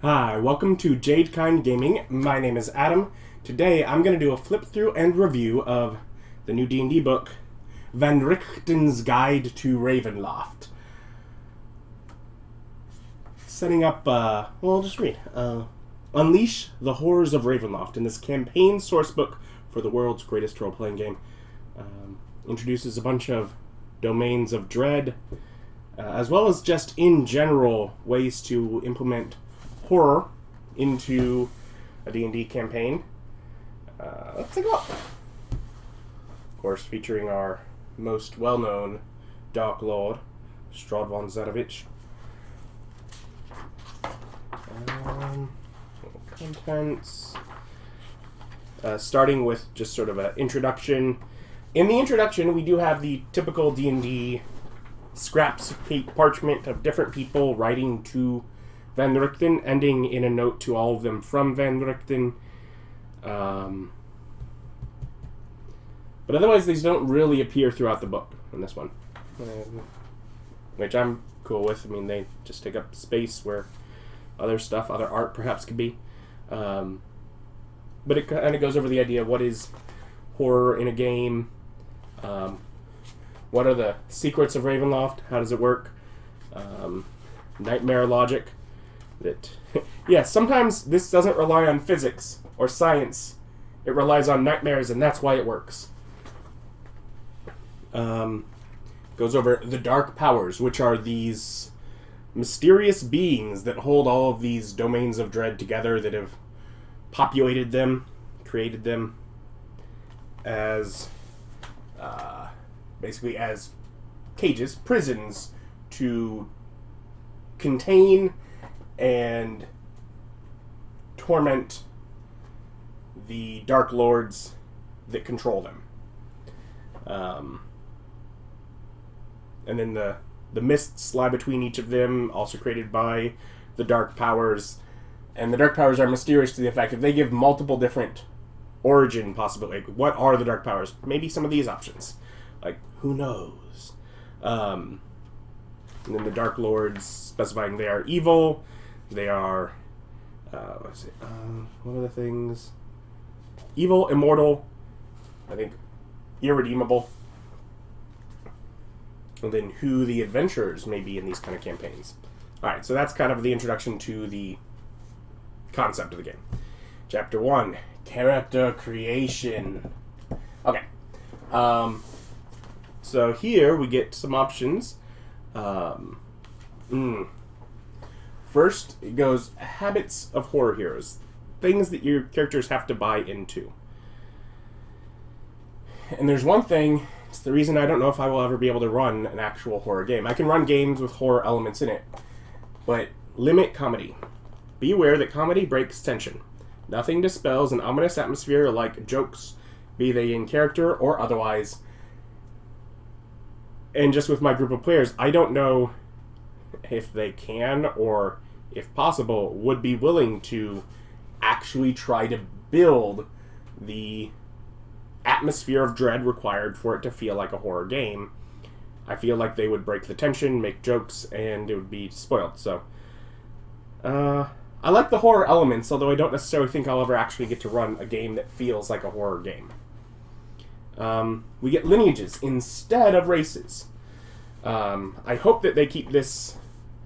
Hi, welcome to Jadekind Gaming. My name is Adam. Today I'm going to do a flip through and review of the new D&D book, Van Richten's Guide to Ravenloft. Setting up, I'll just read. Unleash the horrors of Ravenloft in this campaign sourcebook for the world's greatest role-playing game. Introduces a bunch of domains of dread, as well as just in general ways to implement horror into a D&D campaign. Let's take a look. Of course, featuring our most well-known Dark Lord, Strahd von Zadovich. Contents. Starting with just sort of an introduction. In the introduction, we do have the typical D&D scraps of parchment of different people writing to Van Richten, ending in a note to all of them from Van Richten. But otherwise, these don't really appear throughout the book in this one. Which I'm cool with. I mean, they just take up space where other stuff, other art perhaps could be. But it kind of goes over the idea of what is horror in a game. What are the secrets of Ravenloft? How does it work? Nightmare logic. That yeah, sometimes this doesn't rely on physics or science. It relies on nightmares, and that's why it works. Goes over the dark powers, which are these mysterious beings that hold all of these domains of dread together, that have populated them, created them as basically as cages, prisons, to contain and torment the Dark Lords that control them. And then the mists lie between each of them, also created by the Dark Powers. And the Dark Powers are mysterious to the effect that they give multiple different origin possibilities. Like, what are the Dark Powers? Maybe some of these options. Like, who knows? And then the Dark Lords specifying they are evil. They are, what are the things? Evil, immortal, I think irredeemable. And then who the adventurers may be in these kind of campaigns. Alright, so that's kind of the introduction to the concept of the game. Chapter 1, Character Creation. Okay. So here we get some options. First, it goes habits of horror heroes. Things that your characters have to buy into. And there's one thing, it's the reason I don't know if I will ever be able to run an actual horror game. I can run games with horror elements in it, but limit comedy. Be aware that comedy breaks tension. Nothing dispels an ominous atmosphere like jokes, be they in character or otherwise. And just with my group of players, I don't know if they can, or if possible, would be willing to actually try to build the atmosphere of dread required for it to feel like a horror game. I feel like they would break the tension, make jokes, and it would be spoiled. So, I like the horror elements, although I don't necessarily think I'll ever actually get to run a game that feels like a horror game. We get lineages instead of races. I hope that they keep this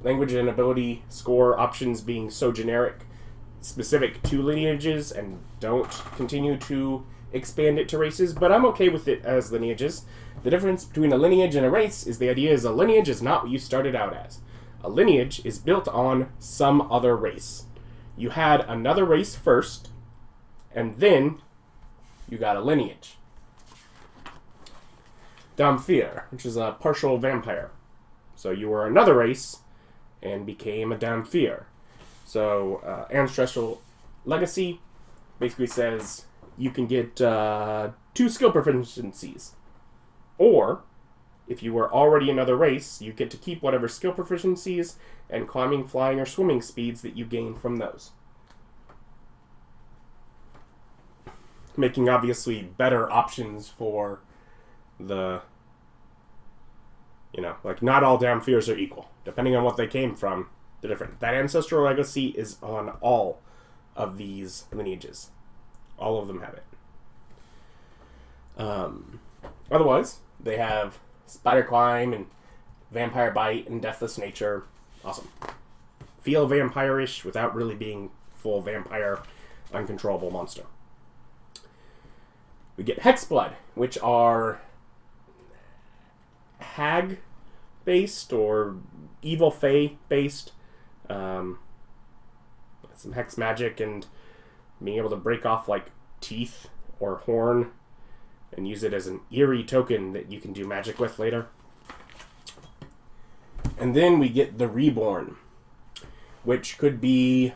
language and ability score options being so generic, specific to lineages, and don't continue to expand it to races, but I'm okay with it as lineages. The difference between a lineage and a race is the idea is a lineage is not what you started out as. A lineage is built on some other race. You had another race first, and then you got a lineage. Dhampir, which is a partial vampire. So you were another race and became a Dhampir. So Ancestral Legacy basically says you can get 2 skill proficiencies. Or, if you were already another race, you get to keep whatever skill proficiencies and climbing, flying, or swimming speeds that you gain from those. Making obviously better options for the, like, not all Dhampirs are equal. Depending on what they came from, they're different. That ancestral legacy is on all of these lineages. All of them have it. Otherwise, they have Spider Climb and Vampire Bite and Deathless Nature. Awesome. Feel vampire-ish without really being full vampire, uncontrollable monster. We get Hexblood, which are hag-based or evil fae-based. Some hex magic and being able to break off like teeth or horn and use it as an eerie token that you can do magic with later. And then we get the Reborn, which could be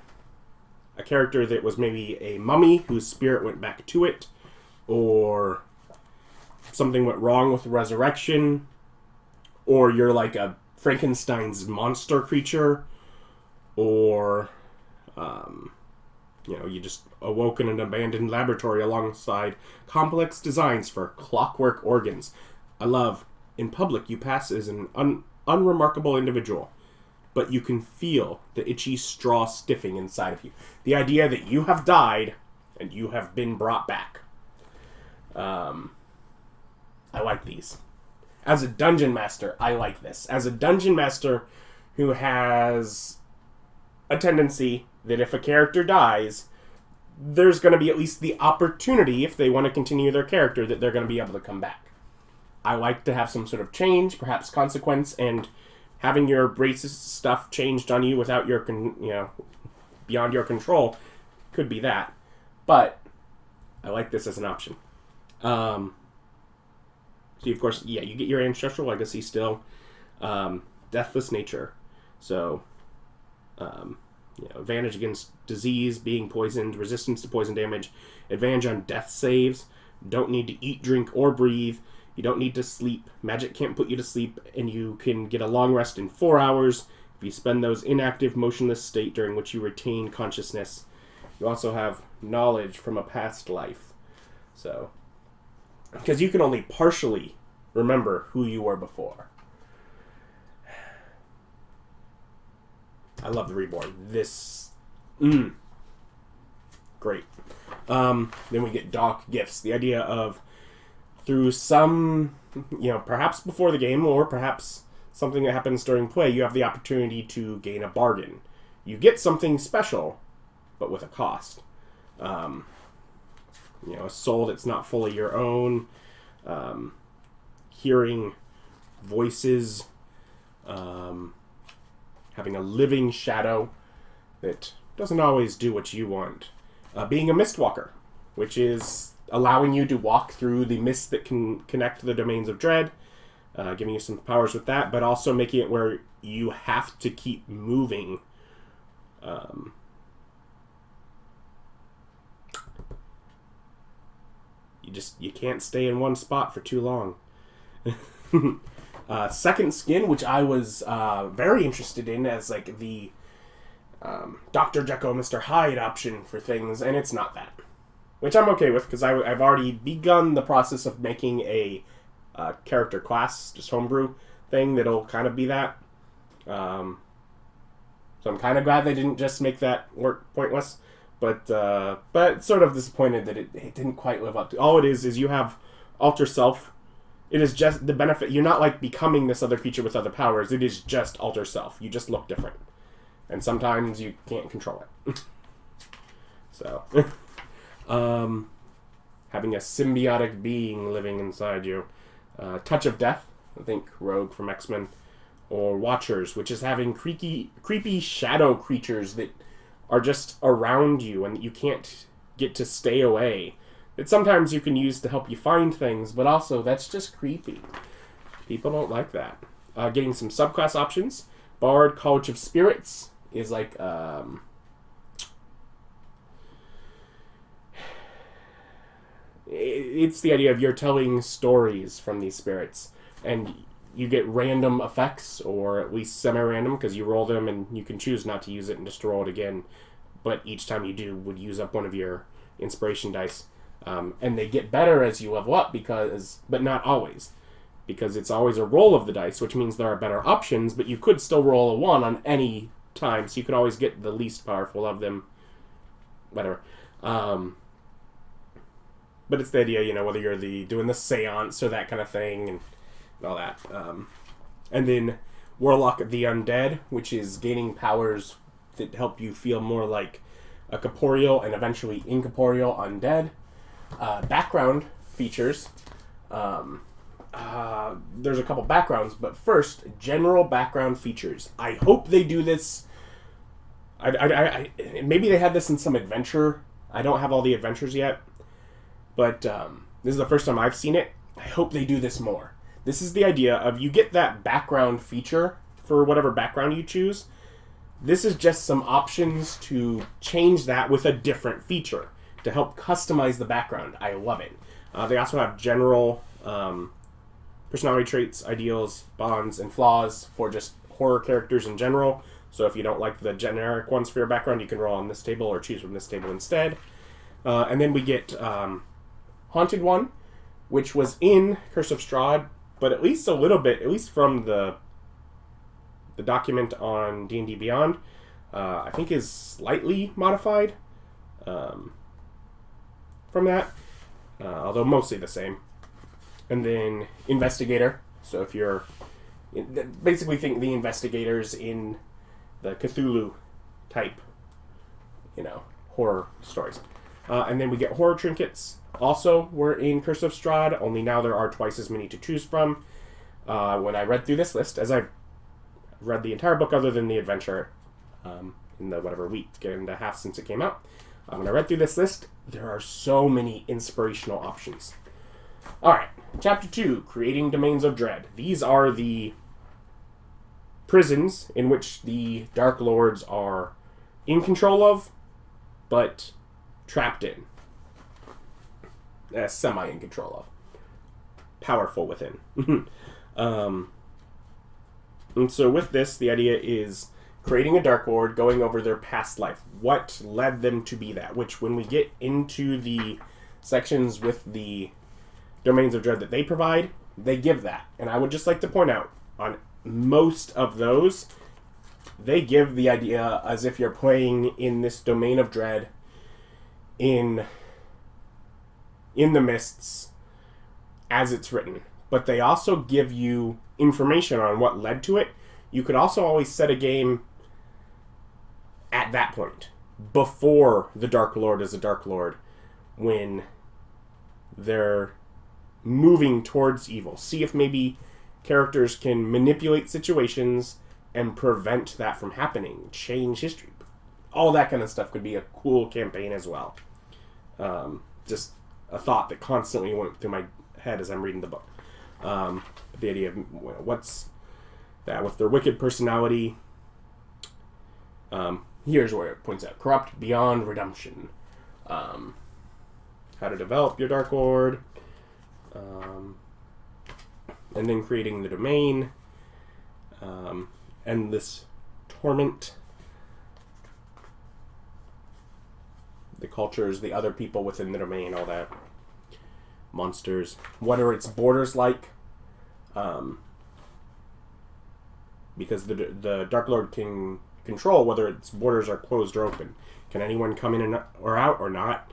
a character that was maybe a mummy whose spirit went back to it, or something went wrong with the resurrection, or you're like a Frankenstein's monster creature, or you just awoke in an abandoned laboratory alongside complex designs for clockwork organs. I love, in public, you pass as an unremarkable individual, but you can feel the itchy straw stiffing inside of you. The idea that you have died and you have been brought back. I like these. As a dungeon master, I like this. As a dungeon master who has a tendency that if a character dies, there's going to be at least the opportunity, if they want to continue their character, that they're going to be able to come back. I like to have some sort of change, perhaps consequence, and having your racist stuff changed on you without your, beyond your control could be that. But I like this as an option. So, of course, you get your ancestral legacy still. Deathless Nature. So, advantage against disease, being poisoned, resistance to poison damage, advantage on death saves, don't need to eat, drink, or breathe, you don't need to sleep, magic can't put you to sleep, and you can get a long rest in 4 hours if you spend those inactive, motionless state during which you retain consciousness. You also have knowledge from a past life. So, because you can only partially remember who you were before. I love the Reborn. This, great. Then we get Dock Gifts. The idea of, through some, perhaps before the game, or perhaps something that happens during play, you have the opportunity to gain a bargain. You get something special, but with a cost. A soul that's not fully your own, hearing voices, having a living shadow that doesn't always do what you want. Being a Mistwalker, which is allowing you to walk through the mist that can connect to the domains of dread, giving you some powers with that, but also making it where you have to keep moving. You can't stay in one spot for too long. Second Skin, which I was very interested in as like the Dr. Jekyll, Mr. Hyde option for things, and it's not that. Which I'm okay with, because I've already begun the process of making a character class, just homebrew thing that'll kind of be that. So I'm kind of glad they didn't just make that work pointless, but sort of disappointed that it didn't quite live up to. All it is you have Alter Self. It is just the benefit. You're not like becoming this other creature with other powers. It is just Alter Self. You just look different. And sometimes you can't control it. So, having a symbiotic being living inside you. Touch of Death, I think Rogue from X-Men. Or Watchers, which is having creepy shadow creatures that are just around you and you can't get to stay away. That sometimes you can use to help you find things, but also that's just creepy. People don't like that. Getting some subclass options. Bard, College of Spirits is like it's the idea of you're telling stories from these spirits, and you get random effects, or at least semi-random, because you roll them and you can choose not to use it and just to roll it again, but each time you do would use up one of your inspiration dice. And they get better as you level up, but not always, because it's always a roll of the dice, which means there are better options, but you could still roll a 1 on any time, so you could always get the least powerful of them. Whatever. But it's the idea, you know, whether you're doing the seance or that kind of thing and all that. And then Warlock the Undead, which is gaining powers that help you feel more like a corporeal and eventually incorporeal undead. Background features. There's a couple backgrounds, but first, general background features. I hope they do this. Maybe they had this in some adventure. I don't have all the adventures yet. But this is the first time I've seen it. I hope they do this more. This is the idea of you get that background feature for whatever background you choose. This is just some options to change that with a different feature to help customize the background. I love it. They also have general personality traits, ideals, bonds, and flaws for just horror characters in general. So if you don't like the generic ones for your background, you can roll on this table or choose from this table instead. And then we get Haunted One, which was in Curse of Strahd, but at least a little bit, at least from the document on D&D Beyond, I think is slightly modified from that, although mostly the same. And then Investigator, so if you're... basically think the investigators in the Cthulhu type, you know, horror stories. And then we get Horror Trinkets. Also, were in Curse of Strahd, only now there are twice as many to choose from. When I read through this list, as I've read the entire book other than the adventure in the whatever week and a half since it came out, when I read through this list, there are so many inspirational options. Alright, Chapter 2, Creating Domains of Dread. These are the prisons in which the Dark Lords are in control of, but trapped in. Semi in control of. Powerful within. And so with this, the idea is creating a Dark Lord, going over their past life. What led them to be that? Which, when we get into the sections with the Domains of Dread that they provide, they give that. And I would just like to point out, on most of those, they give the idea as if you're playing in this Domain of Dread in the Mists as it's written. But they also give you information on what led to it. You could also always set a game at that point, before the Dark Lord is a Dark Lord, when they're moving towards evil. See if maybe characters can manipulate situations and prevent that from happening. Change history. All that kind of stuff could be a cool campaign as well. Just a thought that constantly went through my head as I'm reading the book. The idea of what's that with their wicked personality. Here's where it points out: corrupt beyond redemption. How to develop your Dark Lord. And then creating the domain. Endless torment. The cultures, the other people within the domain, all that. Monsters. What are its borders like? Because the Dark Lord can control whether its borders are closed or open. Can anyone come in or out or not?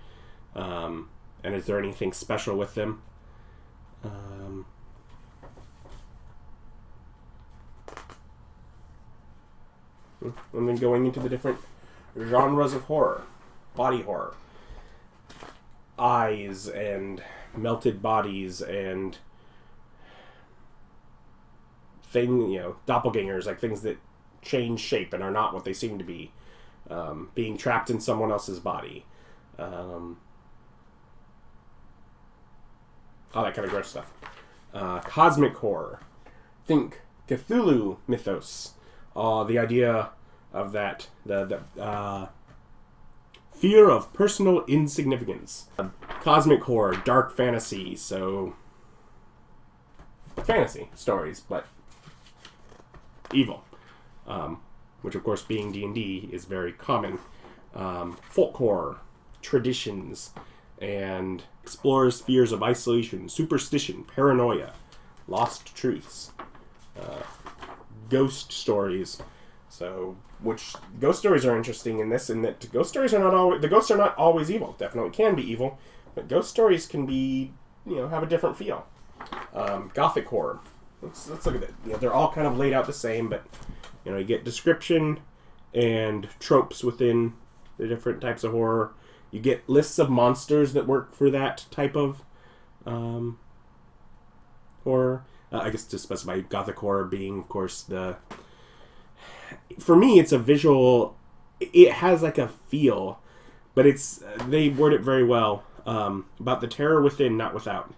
And is there anything special with them? And then going into the different genres of horror. Body horror. Eyes and melted bodies and doppelgangers, like things that change shape and are not what they seem to be. Being trapped in someone else's body. All that kind of gross stuff. Cosmic horror. Think Cthulhu mythos. The idea of that, the fear of personal insignificance. Cosmic horror, dark fantasy, so fantasy stories, but evil. Which of course, being D&D, is very common. Folk horror, traditions, and explores fears of isolation, superstition, paranoia, lost truths, ghost stories, So, which ghost stories are interesting in this, in that ghost stories are not always, the ghosts are not always evil. Definitely can be evil, but ghost stories can be, have a different feel. Gothic horror. Let's look at it. They're all kind of laid out the same, but you get description and tropes within the different types of horror. You get lists of monsters that work for that type of horror. I guess to specify, Gothic horror being, of course, for me, it's a visual. It has like a feel, but they word it very well about the terror within, not without.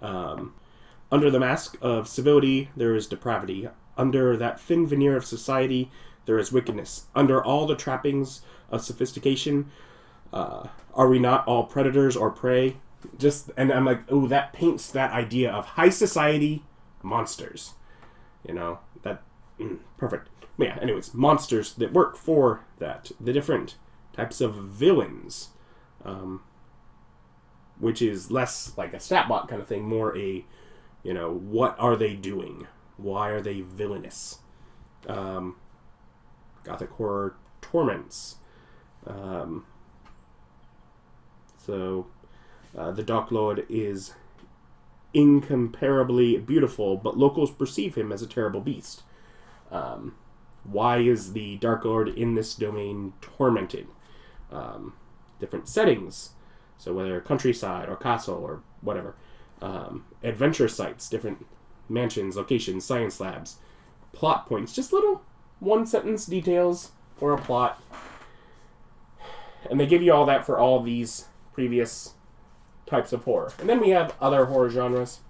Under the mask of civility, there is depravity. Under that thin veneer of society, there is wickedness. Under all the trappings of sophistication, are we not all predators or prey? And I'm like, oh, that paints that idea of high society monsters. Perfect. But yeah, anyways, monsters that work for that. The different types of villains, which is less like a stat block kind of thing, more a, what are they doing? Why are they villainous? Gothic horror torments. The Dark Lord is incomparably beautiful, but locals perceive him as a terrible beast. Why is the Dark Lord in this domain tormented? Different settings, so whether countryside or castle or whatever. Adventure sites, different mansions, locations, science labs, plot points, just little one-sentence details for a plot. And they give you all that for all these previous types of horror. And then we have other horror genres.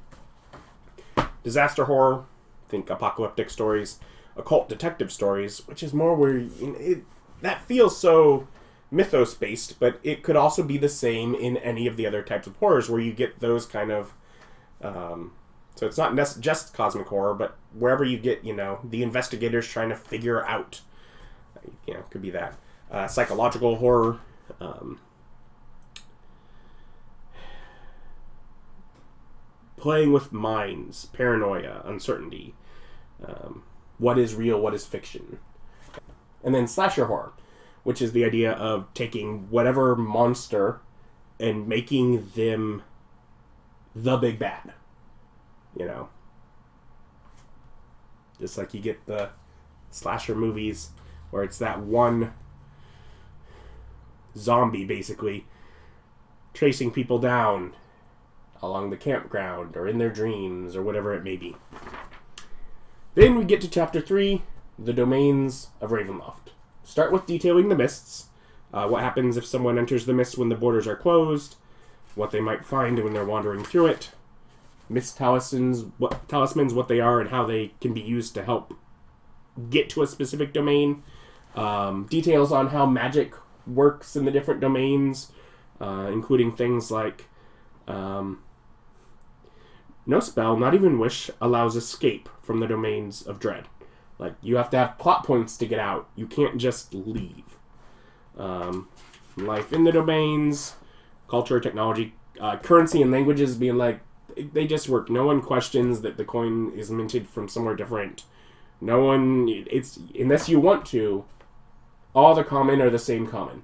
Disaster horror, think apocalyptic stories. Occult detective stories, which is more where that feels so mythos-based, but it could also be the same in any of the other types of horrors where you get those kind of... so it's not just cosmic horror, but wherever you get, the investigators trying to figure out. Could be that. Psychological horror. Playing with minds, paranoia, uncertainty. What is real, what is fiction. And then slasher horror, which is the idea of taking whatever monster and making them the big bad. Just like you get the slasher movies where it's that one zombie, basically, tracing people down along the campground or in their dreams or whatever it may be. Then we get to Chapter 3, the Domains of Ravenloft. Start with detailing the mists. What happens if someone enters the mist when the borders are closed. What they might find when they're wandering through it. Mist talismans, what they are and how they can be used to help get to a specific domain. Details on how magic works in the different domains, including things like... no spell, not even wish, allows escape from the domains of dread. Like, you have to have plot points to get out. You can't just leave. Life in the domains, culture, technology, currency and languages being like, they just work. No one questions that the coin is minted from somewhere different. No one, unless you want to, all the common are the same common.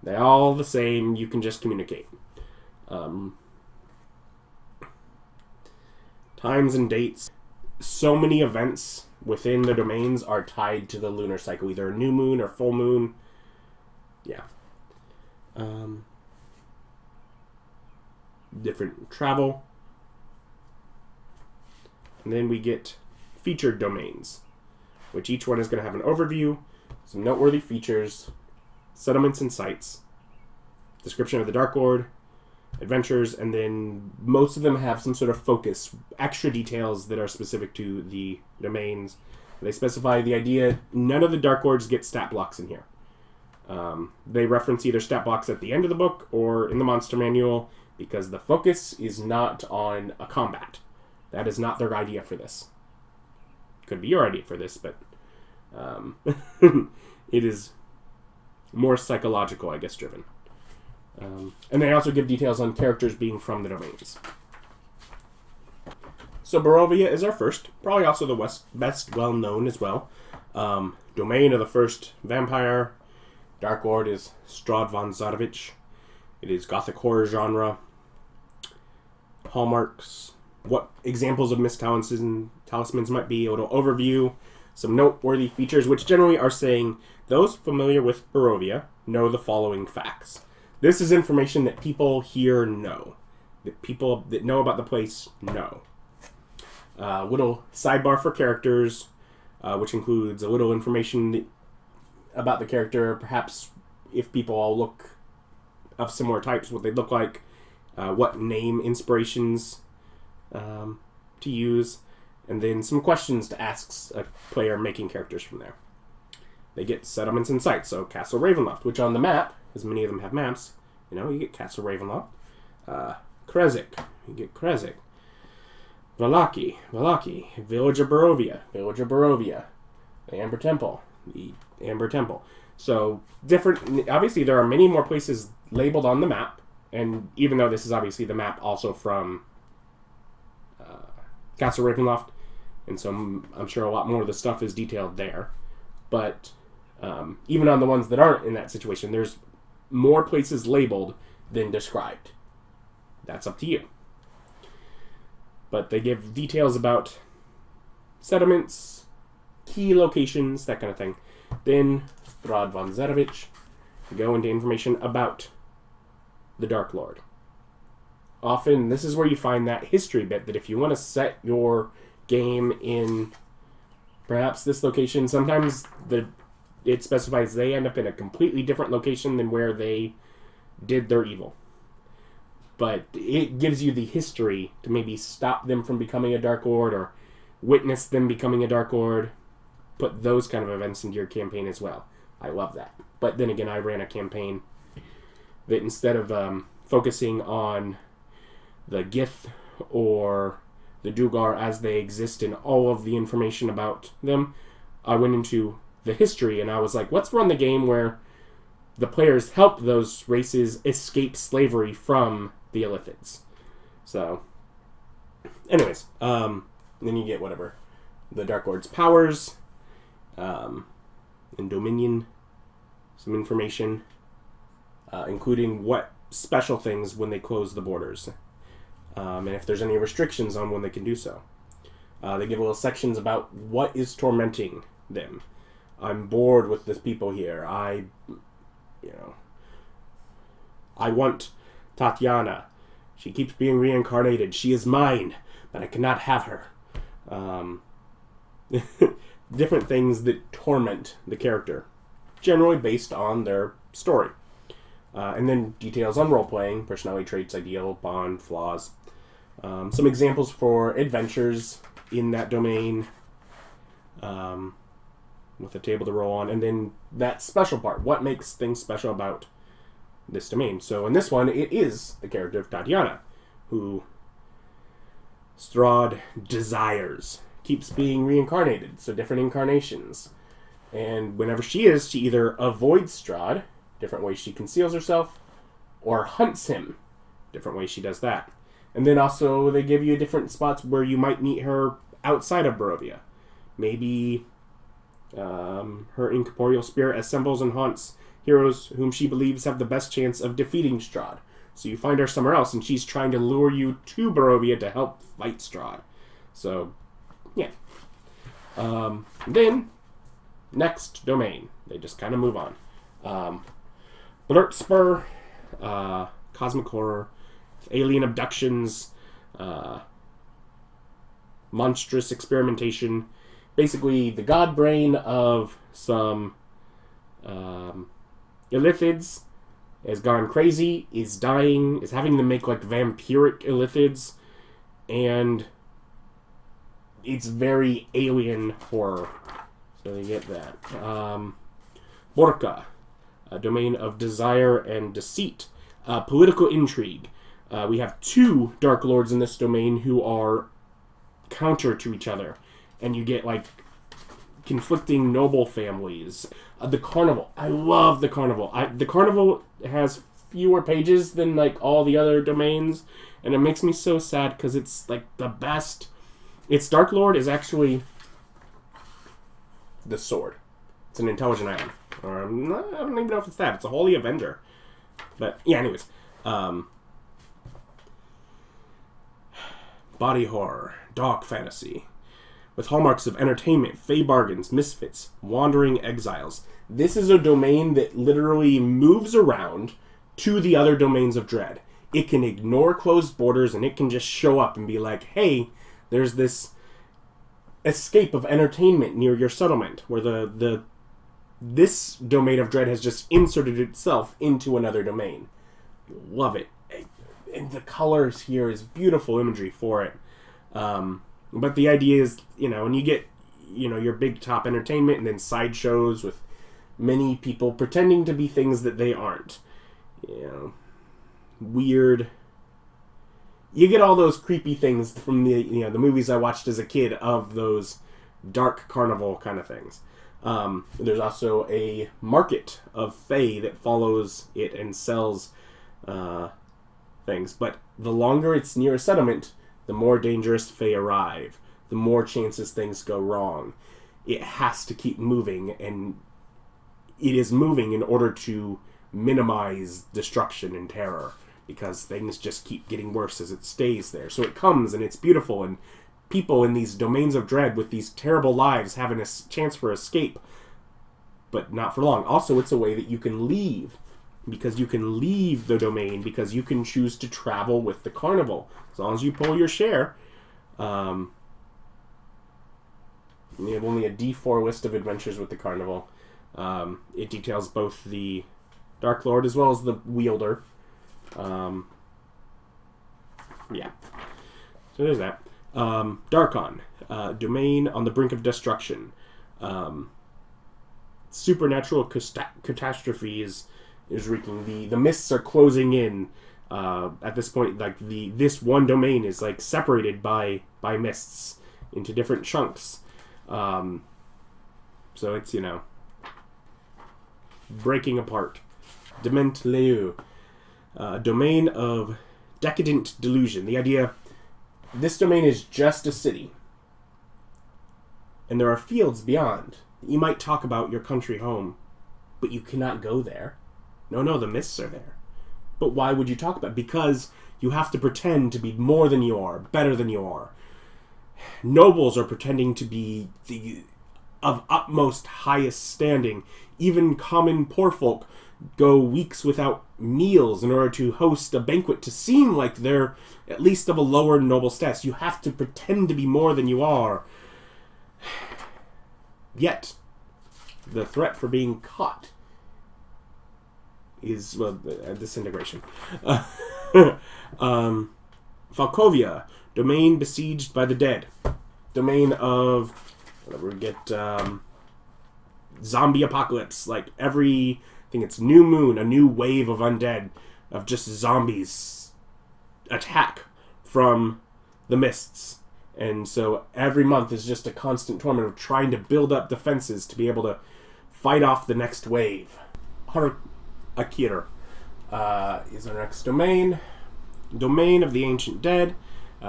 They're all the same, you can just communicate. Times and dates. So many events within the domains are tied to the lunar cycle, either a new moon or full moon. Yeah. Different travel. And then we get featured domains, which each one is going to have an overview, some noteworthy features, settlements and sites, description of the Dark Lord, adventures, and then most of them have some sort of focus, extra details that are specific to the domains. They specify the idea, none of the Dark Lords get stat blocks in here. They reference either stat blocks at the end of the book or in the monster manual because the focus is not on a combat. That is not their idea for this. Could be your idea for this, but it is more psychological, I guess, driven. And they also give details on characters being from the domains. So Barovia is our first, probably also the best well-known as well. Domain of the first vampire. Dark Lord is Strahd von Zarovich. It is Gothic horror genre. Hallmarks. What examples of missed talismans might be. A little overview. Some noteworthy features, which generally are saying those familiar with Barovia know the following facts. This is information that people here know. That people that know about the place know. Little sidebar for characters, which includes a little information about the character, perhaps if people all look of similar types, what they look like, what name inspirations to use, and then some questions to ask a player making characters from there. They get settlements and sites, so Castle Ravenloft, which on the map, as many of them have maps, you get Castle Ravenloft. Krezk, you get Krezk. Vallaki, Village of Barovia, the Amber Temple. So, obviously there are many more places labeled on the map, and even though this is obviously the map also from Castle Ravenloft, and so I'm sure a lot more of the stuff is detailed there, but even on the ones that aren't in that situation, there's more places labeled than described. That's up to you. But they give details about settlements, key locations, that kind of thing. Then Strahd von Zarovich go into information about the Dark Lord. Often, this is where you find that history bit, that if you want to set your game in perhaps this location, sometimes it specifies they end up in a completely different location than where they did their evil. But it gives you the history to maybe stop them from becoming a Dark Lord or witness them becoming a Dark Lord. Put those kind of events into your campaign as well. I love that. But then again, I ran a campaign that instead of focusing on the Gith or the Dugar as they exist in all of the information about them, I went into the history and I was like, let's run the game where the players help those races escape slavery from the Illithids. So, anyways, then you get whatever. The Dark Lord's powers, and Dominion, some information, including what special things when they close the borders, and if there's any restrictions on when they can do so. They give little sections about what is tormenting them. I'm bored with the people here. I want Tatiana. She keeps being reincarnated. She is mine, but I cannot have her. Different things that torment the character, generally based on their story. And then details on role-playing, personality traits, ideal, bond, flaws. Some examples for adventures in that domain, with a table to roll on, and then that special part. What makes things special about this domain? So in this one, it is the character of Tatiana, who Strahd desires. Keeps being reincarnated, so different incarnations. And whenever she either avoids Strahd, different ways she conceals herself, or hunts him, different ways she does that. And then also they give you different spots where you might meet her outside of Barovia. Maybe her incorporeal spirit assembles and haunts heroes whom she believes have the best chance of defeating Strahd. So you find her somewhere else, and she's trying to lure you to Barovia to help fight Strahd. So, yeah. Then, next domain. They just kind of move on. Blurtspur, cosmic horror, alien abductions, monstrous experimentation. Basically, the god brain of some Illithids has gone crazy, is dying, is having them make like vampiric Illithids, and it's very alien horror. So you get that. Borka, a domain of desire and deceit. Political intrigue. We have two Dark Lords in this domain who are counter to each other. And you get, like, conflicting noble families. The Carnival. I love the Carnival. The Carnival has fewer pages than, like, all the other domains. And it makes me so sad because it's, like, the best. Its Dark Lord is actually the sword. It's an intelligent item. Or, I don't even know if it's that. It's a Holy Avenger. But, yeah, anyways. Body horror. Dark fantasy. With hallmarks of entertainment, fey bargains, misfits, wandering exiles. This is a domain that literally moves around to the other domains of dread. It can ignore closed borders, and it can just show up and be like, hey, there's this escape of entertainment near your settlement, where this domain of dread has just inserted itself into another domain. Love it. And the colors here is beautiful imagery for it. But the idea is, when you get, your big top entertainment and then sideshows with many people pretending to be things that they aren't. Weird. You get all those creepy things from the movies I watched as a kid of those dark carnival kind of things. There's also a market of fae that follows it and sells things. But the longer it's near a settlement, the more dangerous fae arrive. The more chances things go wrong. It has to keep moving, and it is moving in order to minimize destruction and terror, because things just keep getting worse as it stays there. So it comes, and it's beautiful, and people in these domains of dread with these terrible lives having a chance for escape, but not for long. Also, it's a way that you can leave, because you can leave the domain, because you can choose to travel with the carnival. As long as you pull your share, you have only a D4 list of adventures with the carnival. It details both the Dark Lord as well as the Wielder. Yeah. So there's that. Darkon. Domain on the brink of destruction. Supernatural catastrophe is wreaking. The mists are closing in. At this point, like this one domain is like separated by mists into different chunks. So it's, breaking apart. Dement Leu. Domain of decadent delusion. The idea, this domain is just a city. And there are fields beyond. You might talk about your country home, but you cannot go there. No, the mists are there. But why would you talk about it? Because you have to pretend to be more than you are, better than you are. Nobles are pretending to be of utmost highest standing. Even common poor folk go weeks without meals in order to host a banquet to seem like they're at least of a lower noble status. You have to pretend to be more than you are. Yet, the threat for being caught is, disintegration. Falkovia, domain besieged by the dead. Domain of, whatever, get zombie apocalypse. Like I think it's new moon, a new wave of undead, of just zombies attack from the mists. And so every month is just a constant torment of trying to build up defenses to be able to fight off the next wave. Akira is our next domain. Domain of the ancient dead.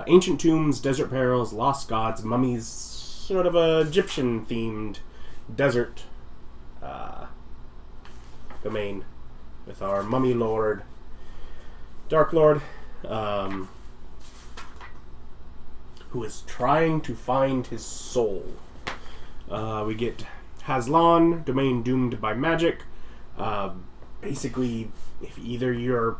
Ancient tombs, desert perils, lost gods, mummies, sort of a Egyptian-themed desert domain with our mummy lord, Dark Lord, who is trying to find his soul. We get Hazlan, domain doomed by magic. Basically, if either you're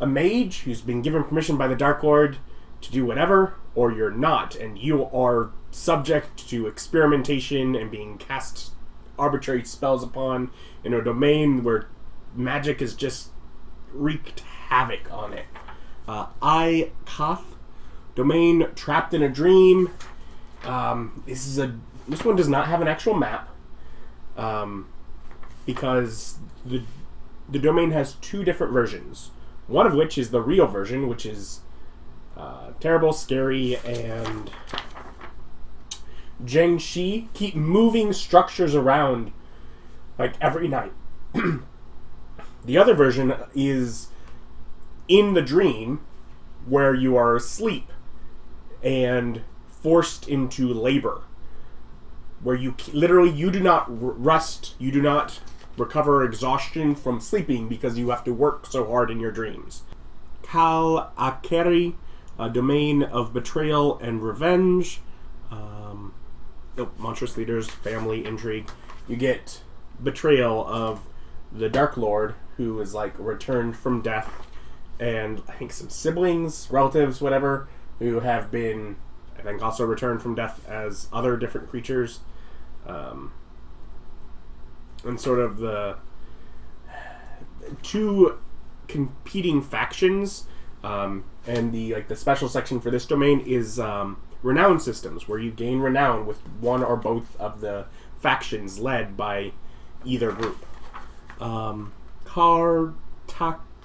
a mage who's been given permission by the Dark Lord to do whatever, or you're not, and you are subject to experimentation and being cast arbitrary spells upon in a domain where magic has just wreaked havoc on it. Koth, domain trapped in a dream. This one does not have an actual map, because the domain has two different versions. One of which is the real version, which is terrible, scary, and Jiangxi keep moving structures around like every night. The other version is in the dream where you are asleep and forced into labor. where literally you do not rest, you do not recover exhaustion from sleeping because you have to work so hard in your dreams. Kal Akeri, a domain of betrayal and revenge. Monstrous leaders, family, intrigue. You get betrayal of the Dark Lord, who is like returned from death, and I think some siblings, relatives, whatever, who have been, I think, also returned from death as other different creatures. And sort of the two competing factions, and the special section for this domain is renown systems, where you gain renown with one or both of the factions led by either group.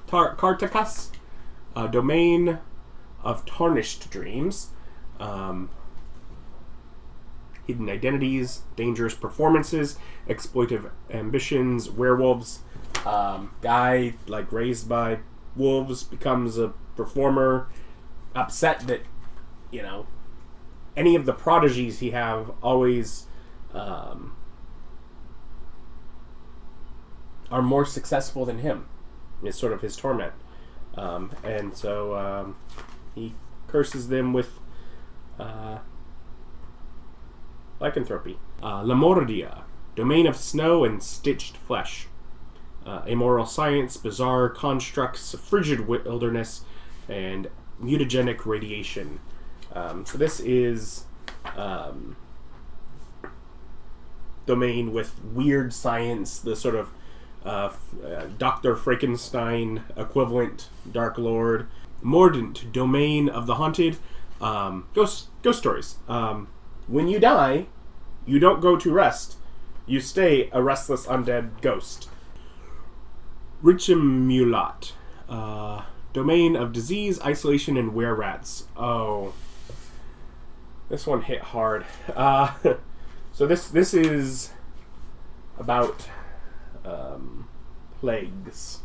Kartakas, a domain of tarnished dreams, hidden identities, dangerous performances, exploitive ambitions, werewolves. Guy, like, raised by wolves, becomes a performer, upset that, any of the prodigies he have always are more successful than him. Is sort of his torment. And so he curses them with lycanthropy. Lamordia, domain of snow and stitched flesh. Amoral science, bizarre constructs, frigid wilderness, and mutagenic radiation. So this is domain with weird science, the sort of Dr. Frankenstein equivalent Dark Lord. Mordant, domain of the haunted. Ghost stories. When you die, you don't go to rest. You stay a restless undead ghost. Richemulat, domain of disease, isolation, and were-rats. Oh, this one hit hard. So this is about plagues.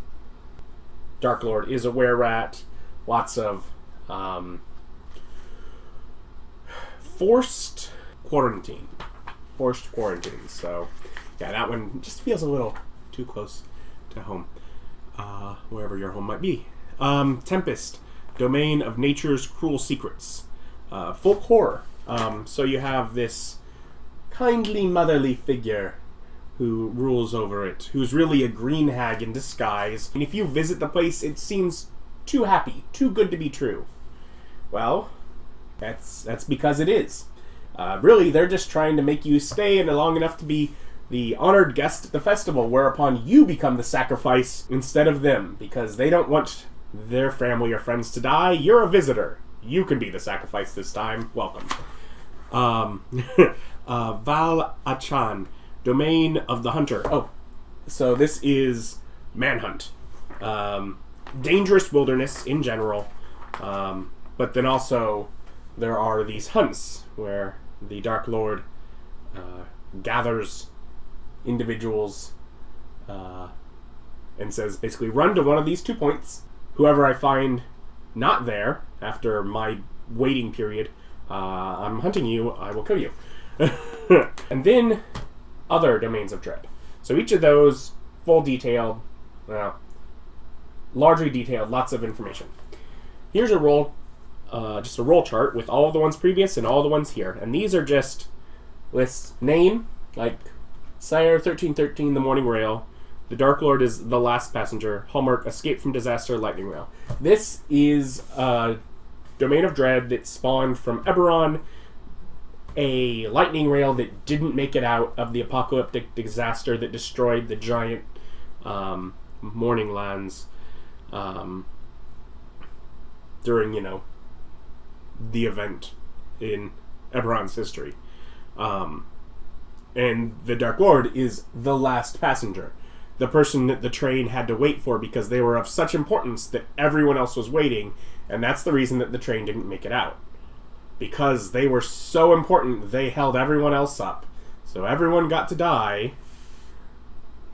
Dark Lord is a were-rat. Lots of forced quarantines. So yeah, that one just feels a little too close to home. Wherever your home might be. Tempest, domain of nature's cruel secrets. Folk horror. So you have this kindly motherly figure who rules over it, who's really a green hag in disguise. And if you visit the place, it seems too happy, too good to be true. Well, that's because it is. Really, they're just trying to make you stay long enough to be the honored guest at the festival, whereupon you become the sacrifice instead of them, because they don't want their family or friends to die. You're a visitor. You can be the sacrifice this time. Welcome. Val Achan, domain of the hunter. Oh, so this is manhunt. Dangerous wilderness in general, but then also there are these hunts where the Dark Lord gathers individuals and says basically, run to one of these 2 points. Whoever I find not there after my waiting period, I'm hunting you, I will kill you. And then other domains of dread. So each of those, full detailed, largely detailed, lots of information. Here's a roll, just a roll chart with all of the ones previous and all the ones here. And these are just lists. Name, like Sire 1313, the Mourning Rail. The Dark Lord is the last passenger. Hallmark, escape from disaster, lightning rail. This is a domain of dread that spawned from Eberron, a lightning rail that didn't make it out of the apocalyptic disaster that destroyed the giant Mourning Lands during, the event in Eberron's history. And the Dark Lord is the last passenger. The person that the train had to wait for because they were of such importance that everyone else was waiting, and that's the reason that the train didn't make it out. Because they were so important, they held everyone else up. So everyone got to die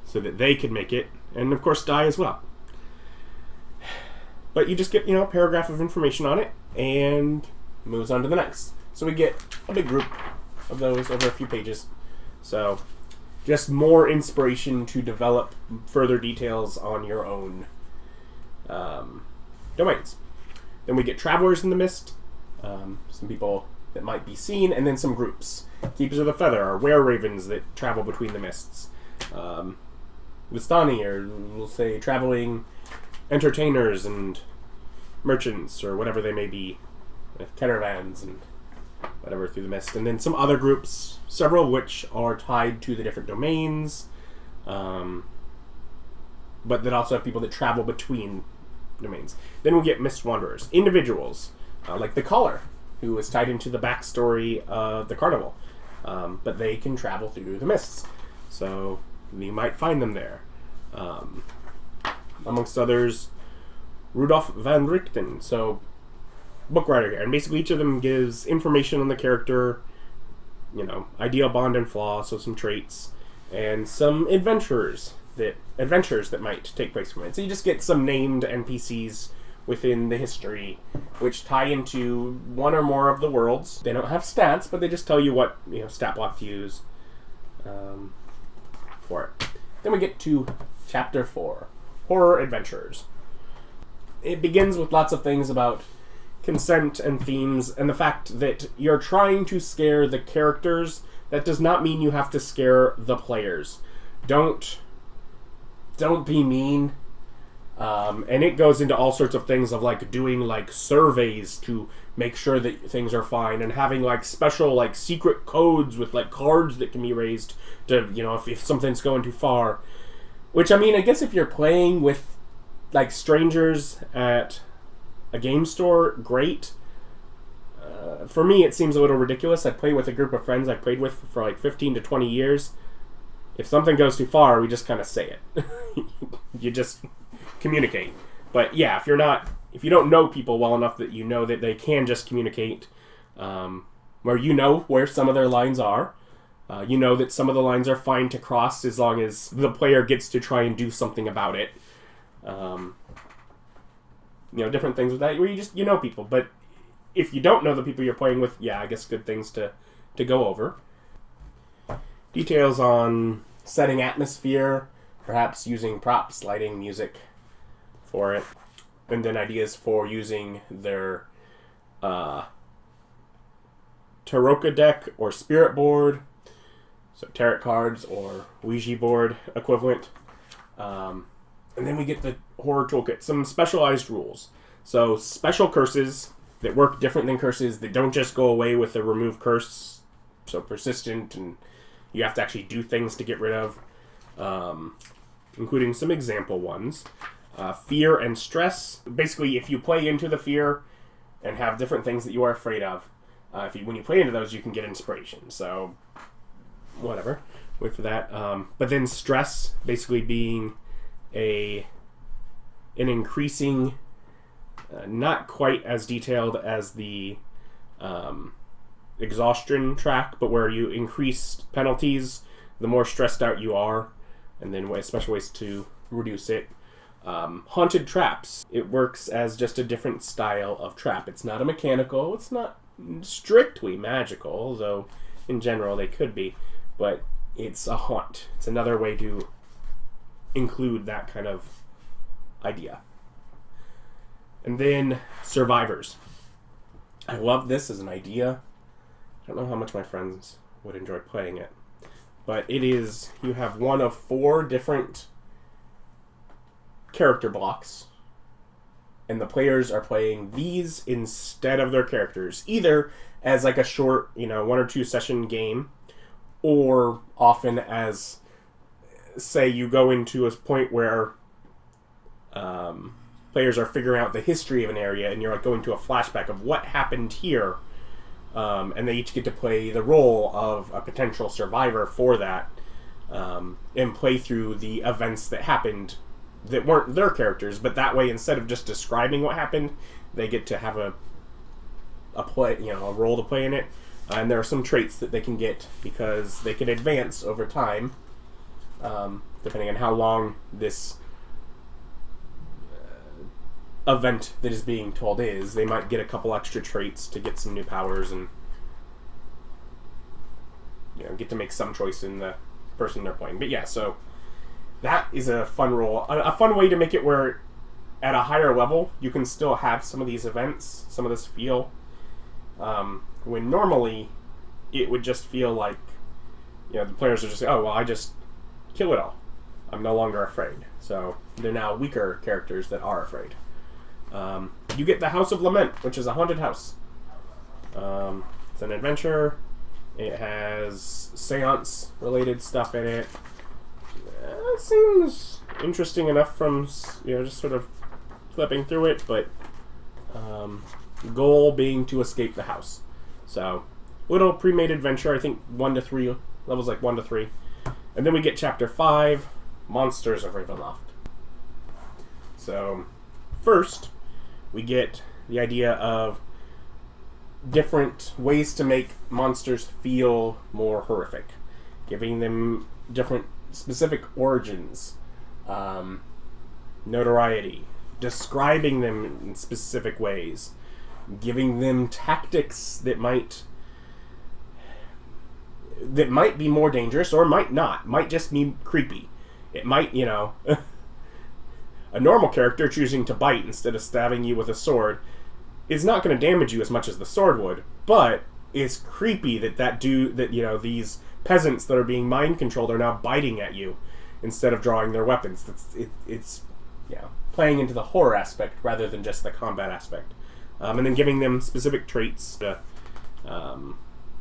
so that they could make it, and of course die as well. But you just get, a paragraph of information on it, and moves on to the next. So we get a big group of those over a few pages. So, just more inspiration to develop further details on your own domains. Then we get Travelers in the Mist, some people that might be seen, and then some groups. Keepers of the Feather are were-ravens that travel between the mists. Vistani are, we'll say, traveling entertainers and merchants, or whatever they may be, with caravans and whatever through the mist. And then some other groups, several of which are tied to the different domains, but that also have people that travel between domains. Then we get Mist Wanderers, individuals, like the Caller, who is tied into the backstory of the carnival, but they can travel through the mists, so you might find them there. Amongst others, Rudolf van Richten, so book writer here, and basically each of them gives information on the character, ideal bond and flaw, so some traits, and some adventures that might take place from it. So you just get some named NPCs within the history, which tie into one or more of the worlds. They don't have stats, but they just tell you what stat block to use for it. Then we get to Chapter 4, Horror Adventures. It begins with lots of things about consent and themes, and the fact that you're trying to scare the characters. That does not mean you have to scare the players. Don't be mean. And it goes into all sorts of things of doing surveys to make sure that things are fine, and having special secret codes with cards that can be raised to if something's going too far. Which, I guess if you're playing with strangers at a game store, great. For me, it seems a little ridiculous. I play with a group of friends I played with for 15 to 20 years. If something goes too far, we just kind of say it. You just communicate. But yeah, if you don't know people well enough that you know that they can just communicate, where some of their lines are, that some of the lines are fine to cross as long as the player gets to try and do something about it. Different things with that, where you just people. But if you don't know the people you're playing with, I guess good things to go over. Details on setting atmosphere, perhaps using props, lighting, music for it, and then ideas for using their Taroka deck or Spirit board, so tarot cards or Ouija board equivalent. And then we get the Horror Toolkit, some specialized rules. So special curses that work different than curses that don't just go away with the remove curse, so persistent, and you have to actually do things to get rid of, including some example ones. Fear and stress. Basically, if you play into the fear and have different things that you are afraid of, when you play into those, you can get inspiration. So, whatever with that. But then stress, basically being an increasing, not quite as detailed as the exhaustion track, but where you increase penalties the more stressed out you are, and then special ways to reduce it. Haunted traps. It works as just a different style of trap. It's not a mechanical, it's not strictly magical, though in general they could be, but it's a haunt. It's another way to include that kind of idea. And then survivors. I love this as an idea. I don't know how much my friends would enjoy playing it, but it is, you have one of 4 different character blocks, and the players are playing these instead of their characters, either as a short, 1 or 2 session game, or often as, say, you go into a point where players are figuring out the history of an area, and you're going to a flashback of what happened here, and they each get to play the role of a potential survivor for that, and play through the events that happened that weren't their characters, but that way, instead of just describing what happened, they get to have a role to play in it. And there are some traits that they can get because they can advance over time, depending on how long this event that is being told is. They might get a couple extra traits to get some new powers and get to make some choice in the person they're playing. But yeah, so that is a fun role. A fun way to make it where at a higher level you can still have some of these events, some of this feel, when normally it would just feel like, the players are just oh, well, I just kill it all. I'm no longer afraid. So they're now weaker characters that are afraid. You get the House of Lament, which is a haunted house. It's an adventure. It has seance-related stuff in it. It seems interesting enough from, just sort of flipping through it, but goal being to escape the house. So, little pre-made adventure, I think 1 to 3, levels like 1 to 3. And then we get Chapter 5, Monsters of Ravenloft. So, first, we get the idea of different ways to make monsters feel more horrific, giving them different specific origins, notoriety, describing them in specific ways, giving them tactics that might be more dangerous or might not, might just be creepy. It might, a normal character choosing to bite instead of stabbing you with a sword is not going to damage you as much as the sword would, but it's creepy that these peasants that are being mind controlled are now biting at you instead of drawing their weapons. It's playing into the horror aspect rather than just the combat aspect, and then giving them specific traits to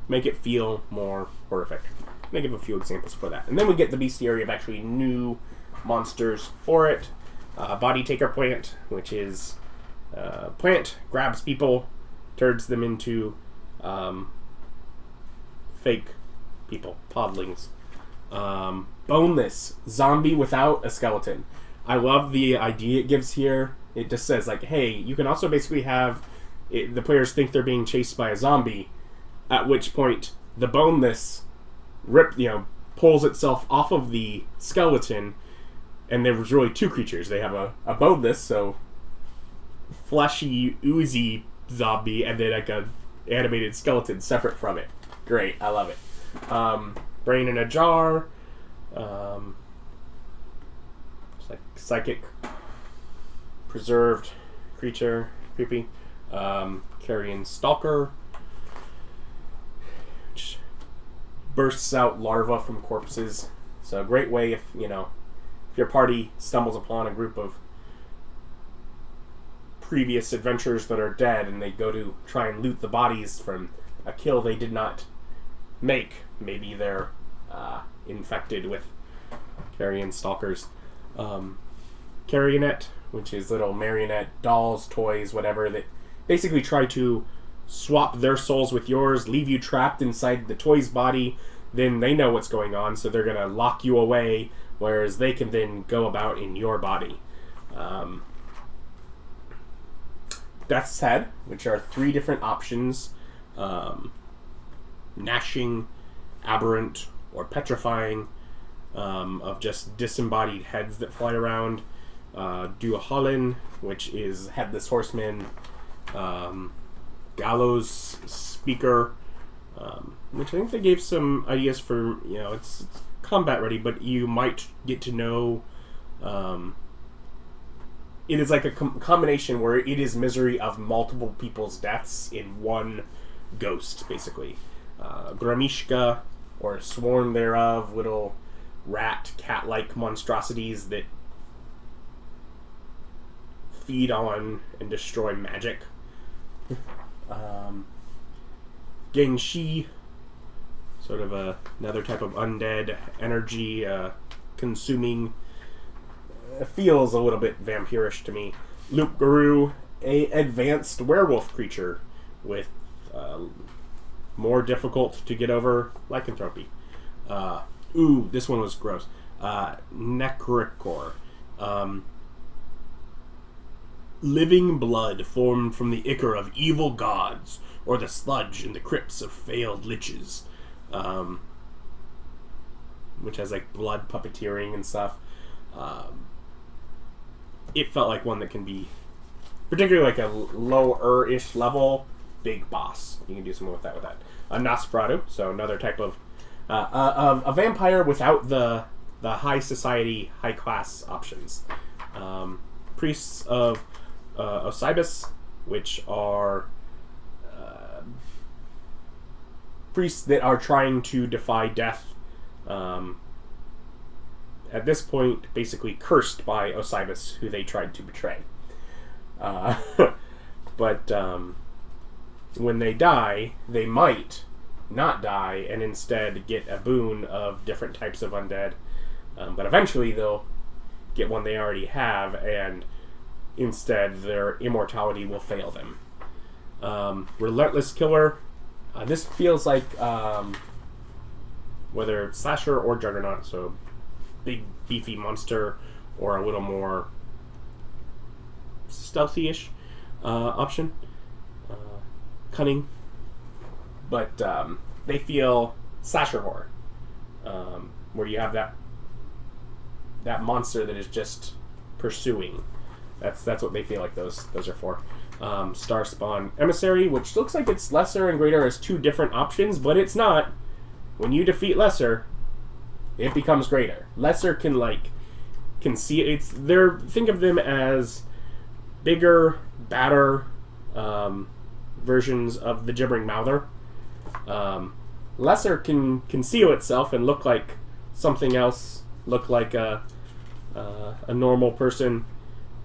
make it feel more horrific. Let me give a few examples for that, and then we get the bestiary of actually new monsters for it. Body Taker Plant, which is plant grabs people, turns them into fake people, podlings. Boneless zombie without a skeleton. I love the idea it gives here. It just says hey, you can also basically have the players think they're being chased by a zombie, at which point the boneless pulls itself off of the skeleton, and there's really two creatures. They have a boneless, so fleshy, oozy zombie, and then a animated skeleton separate from it. Great, I love it. Brain in a jar. It's like psychic, preserved creature, creepy. Carrion stalker, which bursts out larvae from corpses. So a great way if your party stumbles upon a group of previous adventurers that are dead and they go to try and loot the bodies from a kill they did not make. Maybe they're infected with carrion stalkers. Carionette, which is little marionette dolls, toys, whatever, that basically try to swap their souls with yours, leave you trapped inside the toy's body. Then they know what's going on, so they're going to lock you away, whereas they can then go about in your body. Death's Head, which are 3 different options: gnashing, aberrant, or petrifying, of just disembodied heads that fly around. Duoholin, which is Headless Horseman. Gallows Speaker, which I think they gave some ideas for, it's combat ready, but you might get to know, it is like a combination where it is misery of multiple people's deaths in one ghost, basically. Gramishka, or Swarm thereof, little rat, cat-like monstrosities that feed on and destroy magic. Genshi, sort of another type of undead energy consuming, feels a little bit vampirish to me. Loop Guru, a advanced werewolf creature with more difficult to get over lycanthropy. This one was gross. Necrocor. Living blood formed from the ichor of evil gods, or the sludge in the crypts of failed liches. Which has blood puppeteering and stuff. It felt like one that can be particularly a lower-ish level big boss. You can do something with that. Nosferatu, so another type of A vampire without the high society, high class options. Priests of Osibus, which are priests that are trying to defy death. At this point, basically cursed by Osibus, who they tried to betray. But when they die, they might not die and instead get a boon of different types of undead. But eventually they'll get one they already have, and instead their immortality will fail them. Relentless Killer. This feels like whether it's slasher or juggernaut, so big beefy monster or a little more stealthy-ish option. Cunning. But they feel slasher horror, where you have that monster that is just pursuing. That's what they feel like those are for. Star Spawn Emissary, which looks like it's lesser and greater as two different options, but it's not. When you defeat lesser, it becomes greater. Lesser can see it's they're think of them as bigger, badder versions of the Gibbering Mouther. Lesser can conceal itself and look like something else, look like a normal person,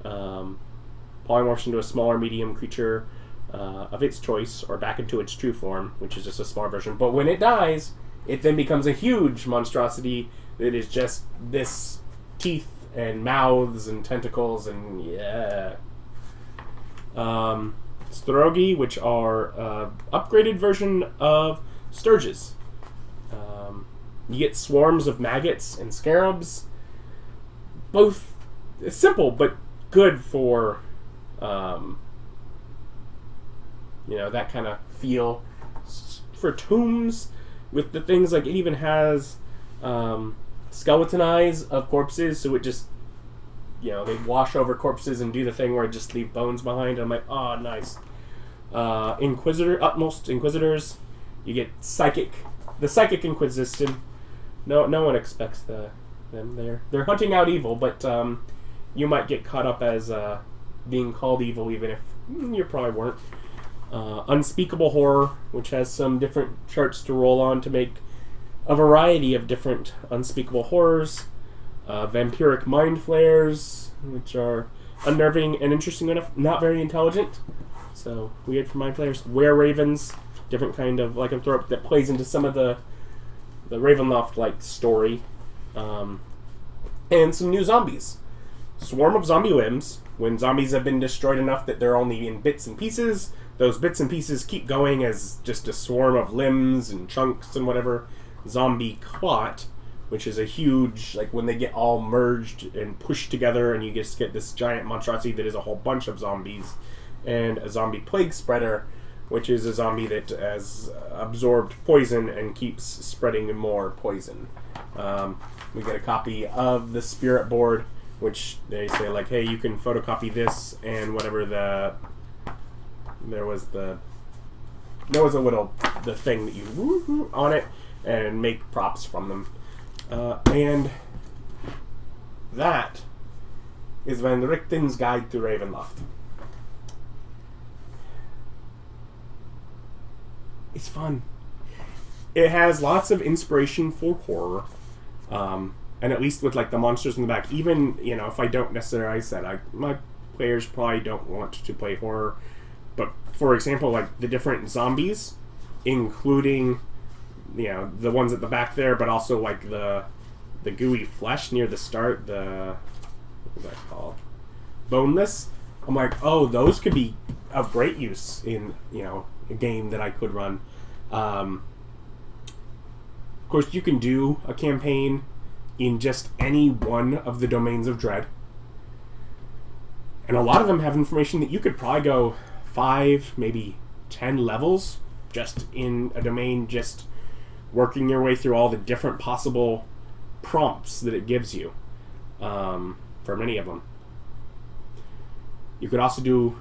polymorphs into a smaller medium creature of its choice, or back into its true form, which is just a small version. But when it dies, it then becomes a huge monstrosity that is just this teeth and mouths and tentacles and Storogi, which are upgraded version of Sturges. You get swarms of maggots and scarabs. Both simple but good for that kind of feel. For tombs, with the things like it even has skeleton eyes of corpses, so it just they wash over corpses and do the thing where it just leave bones behind. I'm like, oh, nice. Utmost Inquisitors. You get the Psychic Inquisition. No one expects them. They're hunting out evil, but you might get caught up as being called evil, even if you probably weren't. Unspeakable Horror, which has some different charts to roll on to make a variety of different unspeakable horrors. Vampiric Mind Flayers, which are unnerving and interesting enough, not very intelligent. So weird for Mind Flayers. Were Ravens, different kind of lycanthrope that plays into some of the Ravenloft story. And some new zombies. Swarm of Zombie Limbs. When zombies have been destroyed enough that they're only in bits and pieces, those bits and pieces keep going as just a swarm of limbs and chunks and whatever. Zombie Clot, which is a huge, when they get all merged and pushed together, and you just get this giant monstrosity that is a whole bunch of zombies. And a Zombie Plague Spreader, which is a zombie that has absorbed poison and keeps spreading more poison. We get a copy of the Spirit Board, which they say, hey, you can photocopy this and whatever there was a little the thing that you on it and make props from them. And that is Van Richten's Guide to Ravenloft. It's fun. It has lots of inspiration for horror. And at least with the monsters in the back, even, if I don't necessarily say my players probably don't want to play horror. But for example, the different zombies, including, the ones at the back there, but also the gooey flesh near the start, what is that called? Boneless. I'm like, oh, those could be of great use in, a game that I could run. Of course, you can do a campaign in just any one of the domains of dread. And a lot of them have information that you could probably go 5, maybe 10 levels just in a domain, just working your way through all the different possible prompts that it gives you for many of them. You could also do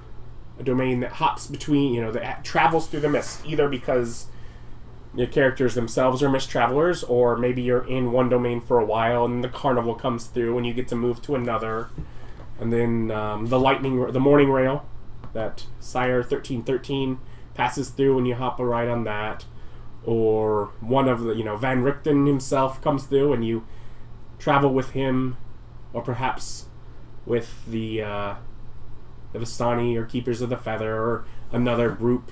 a domain that hops between, that travels through the mist, either because your characters themselves are mist travelers, or maybe you're in one domain for a while and the carnival comes through and you get to move to another. And then the morning rail that Sire 1313 passes through and you hop a ride on that. Or one of the, Van Richten himself comes through and you travel with him, or perhaps with the Vistani or Keepers of the Feather, or another group,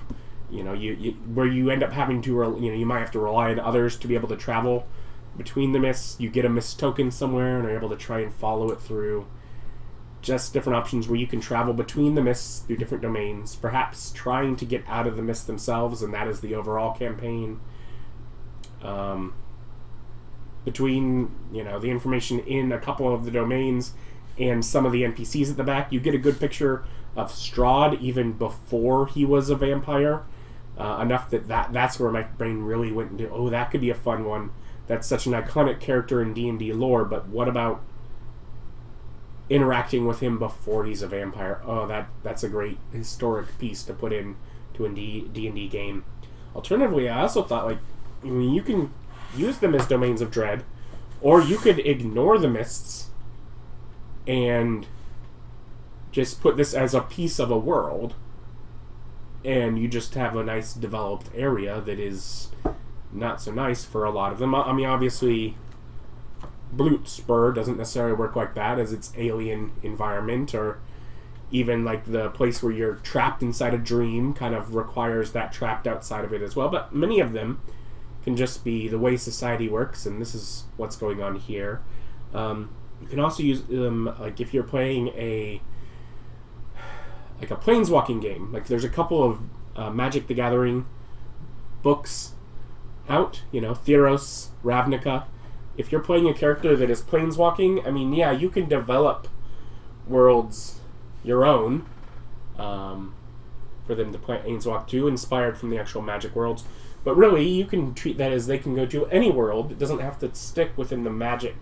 where you end up having to, you might have to rely on others to be able to travel between the mists. You get a mist token somewhere and are able to try and follow it through. Just different options where you can travel between the mists through different domains, perhaps trying to get out of the mists themselves, and that is the overall campaign. Between, the information in a couple of the domains and some of the NPCs at the back, you get a good picture of Strahd even before he was a vampire. Enough that's where my brain really went into, oh, that could be a fun one. That's such an iconic character in D&D lore, but what about interacting with him before he's a vampire? Oh, that's a great historic piece to put in to a D&D game. Alternatively, I also thought, you can use them as domains of dread, or you could ignore the mists and just put this as a piece of a world, and you just have a nice developed area that is not so nice for a lot of them. I mean, obviously, Spur doesn't necessarily work like that, as its alien environment, or even the place where you're trapped inside a dream kind of requires that trapped outside of it as well. But many of them can just be the way society works, and this is what's going on here. You can also use them if you're playing a planeswalking game. There's a couple of Magic the Gathering books out, Theros, Ravnica. If you're playing a character that is planeswalking, I mean, yeah, you can develop worlds your own for them to planeswalk to, inspired from the actual Magic worlds. But really, you can treat that as they can go to any world. It doesn't have to stick within the Magic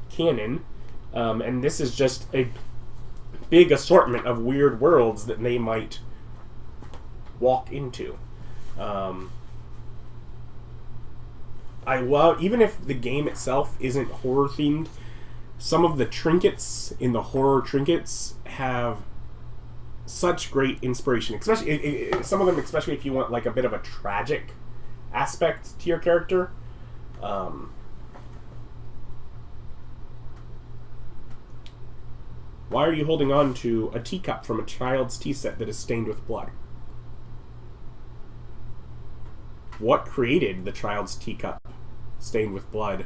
canon. And this is just a big assortment of weird worlds that they might walk into. I love, even if the game itself isn't horror themed, some of the trinkets in the horror trinkets have such great inspiration. Especially some of them, especially if you want a bit of a tragic aspect to your character. Why are you holding on to a teacup from a child's tea set that is stained with blood? What created the child's teacup stained with blood,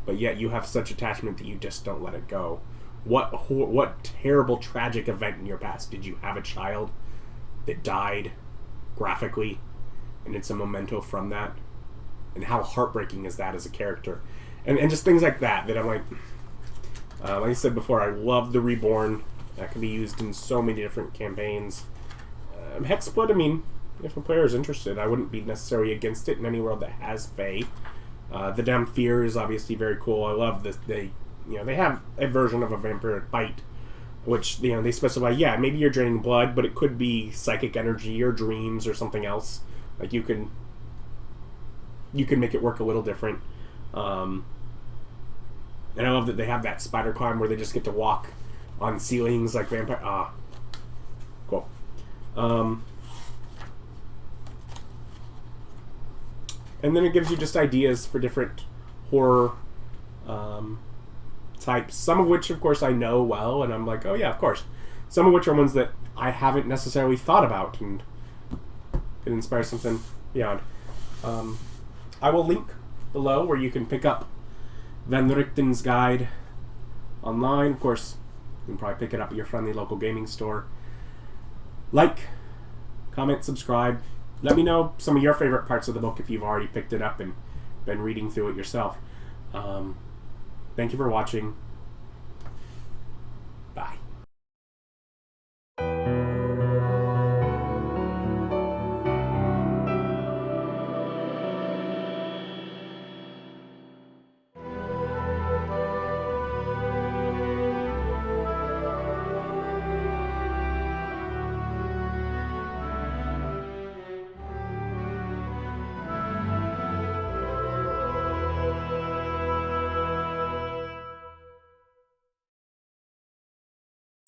but yet you have such attachment that you just don't let it go? What terrible, tragic event in your past did you have a child that died graphically, and it's a memento from that? And how heartbreaking is that as a character? And just things like that I'm like I said before, I love the Reborn. That can be used in so many different campaigns. Hexsplit, I mean, if a player is interested, I wouldn't be necessarily against it in any world that has Fae. The Damn Fear is obviously very cool. I love this. They have a version of a vampiric bite, which they specify. Yeah, maybe you're draining blood, but it could be psychic energy or dreams or something else. You can make it work a little different. And I love that they have that spider climb where they just get to walk on ceilings like vampire. Cool. And then it gives you just ideas for different horror types, some of which, of course, I know well, and I'm like, oh yeah, of course. Some of which are ones that I haven't necessarily thought about and can inspire something beyond. I will link below where you can pick up Van Richten's guide online. Of course, you can probably pick it up at your friendly local gaming store. Like, comment, subscribe. Let me know some of your favorite parts of the book if you've already picked it up and been reading through it yourself. Thank you for watching.